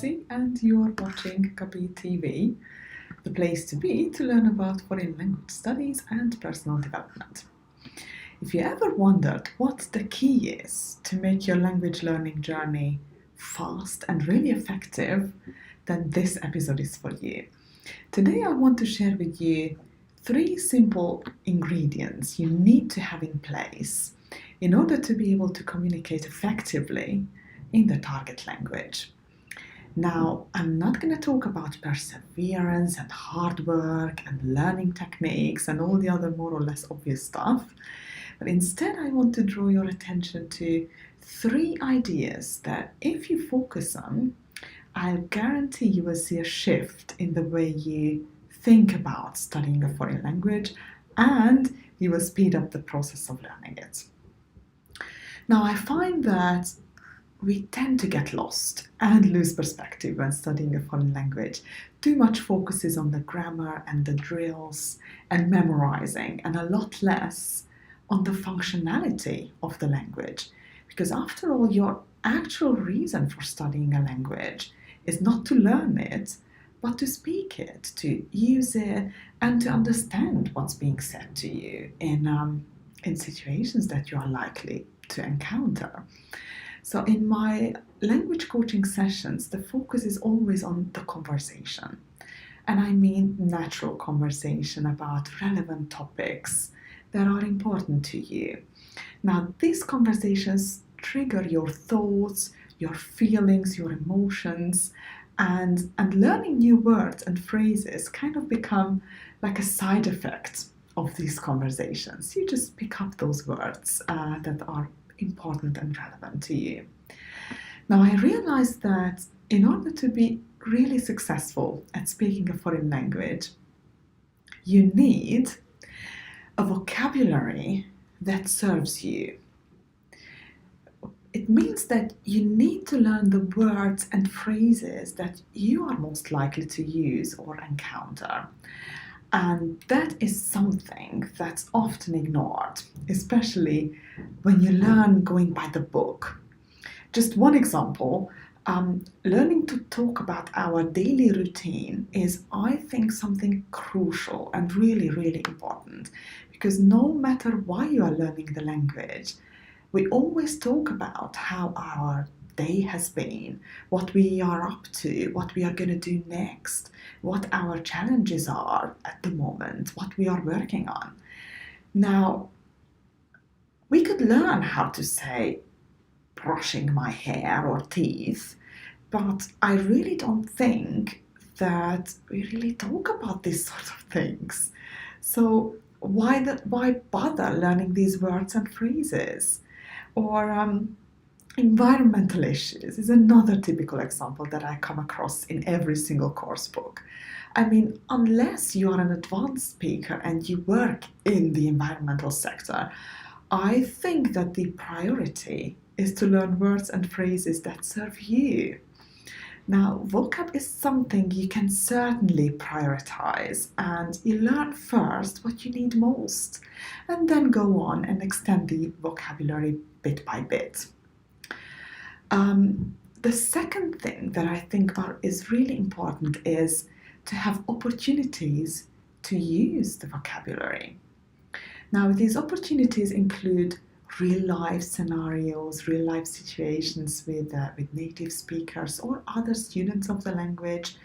Lucy, and you are watching Copy TV, the place to be to learn about foreign language studies and personal development. If you ever wondered what the key is to make your language learning journey fast and really effective, then this episode is for you. Today I want to share with you 3 simple ingredients you need to have in place in order to be able to communicate effectively in the target language. Now, I'm not going to talk about perseverance and hard work and learning techniques and all the other more or less obvious stuff, but instead I want to draw your attention to 3 ideas that if you focus on, I'll guarantee you will see a shift in the way you think about studying a foreign language, and you will speed up the process of learning it. Now, I find that we tend to get lost and lose perspective when studying a foreign language. Too much focus is on the grammar and the drills and memorizing, and a lot less on the functionality of the language. Because after all, your actual reason for studying a language is not to learn it, but to speak it, to use it, and to understand what's being said to you in situations that you are likely to encounter. So in my language coaching sessions, the focus is always on the conversation. And I mean natural conversation about relevant topics that are important to you. Now, these conversations trigger your thoughts, your feelings, your emotions, and learning new words and phrases kind of become like a side effect of these conversations. You just pick up those words that are important and relevant to you. Now, I realized that in order to be really successful at speaking a foreign language, you need a vocabulary that serves you. It means that you need to learn the words and phrases that you are most likely to use or encounter. And that is something that's often ignored, especially when you learn going by the book. Just one example, learning to talk about our daily routine is, I think, something crucial and really, really important. Because no matter why you are learning the language, we always talk about how our day has been, what we are up to, what we are going to do next, what our challenges are at the moment, what we are working on. Now, we could learn how to say brushing my hair or teeth, but I really don't think that we really talk about these sorts of things. So why bother learning these words and phrases? Or environmental issues is another typical example that I come across in every single course book. I mean, unless you are an advanced speaker and you work in the environmental sector, I think that the priority is to learn words and phrases that serve you. Now, vocab is something you can certainly prioritize, and you learn first what you need most, and then go on and extend the vocabulary bit by bit. The second thing that I think about is really important is to have opportunities to use the vocabulary. Now, these opportunities include real-life scenarios, real-life situations with native speakers or other students of the language,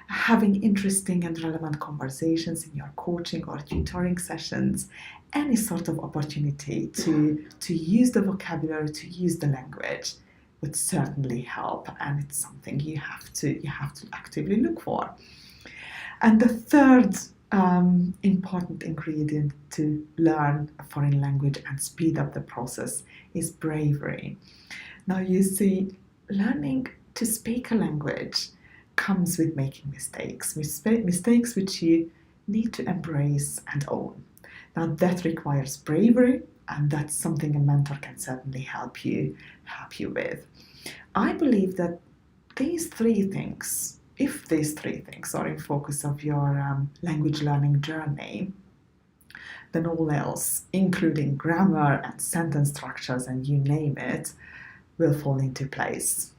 having interesting and relevant conversations in your coaching or tutoring sessions, any sort of opportunity to use the vocabulary, to use the language would certainly help, and it's something you have to actively look for. And the third important ingredient to learn a foreign language and speed up the process is bravery. Now, you see, learning to speak a language comes with making mistakes which you need to embrace and own. Now, that requires bravery, and that's something a mentor can certainly help you with. I believe that these 3 things, if these 3 things are in focus of your language learning journey, then all else, including grammar and sentence structures and you name it, will fall into place.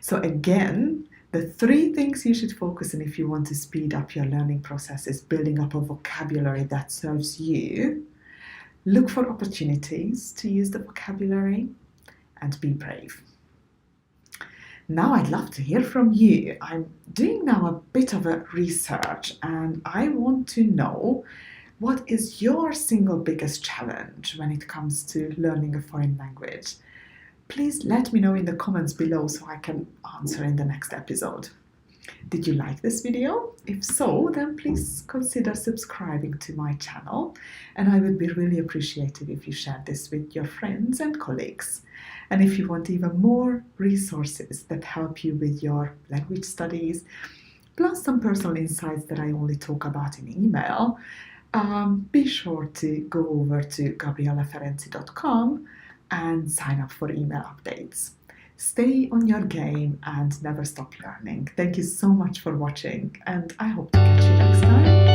So again, The 3 things you should focus on if you want to speed up your learning process is building up a vocabulary that serves you, look for opportunities to use the vocabulary, and be brave. Now I'd love to hear from you. I'm doing now a bit of a research and I want to know, what is your single biggest challenge when it comes to learning a foreign language? Please let me know in the comments below so I can answer in the next episode. Did you like this video? If so, then please consider subscribing to my channel, and I would be really appreciative if you shared this with your friends and colleagues. And if you want even more resources that help you with your language studies, plus some personal insights that I only talk about in email, be sure to go over to gabrielaferenzi.com and sign up for email updates. Stay on your game and never stop learning. Thank you so much for watching, and I hope to catch you next time.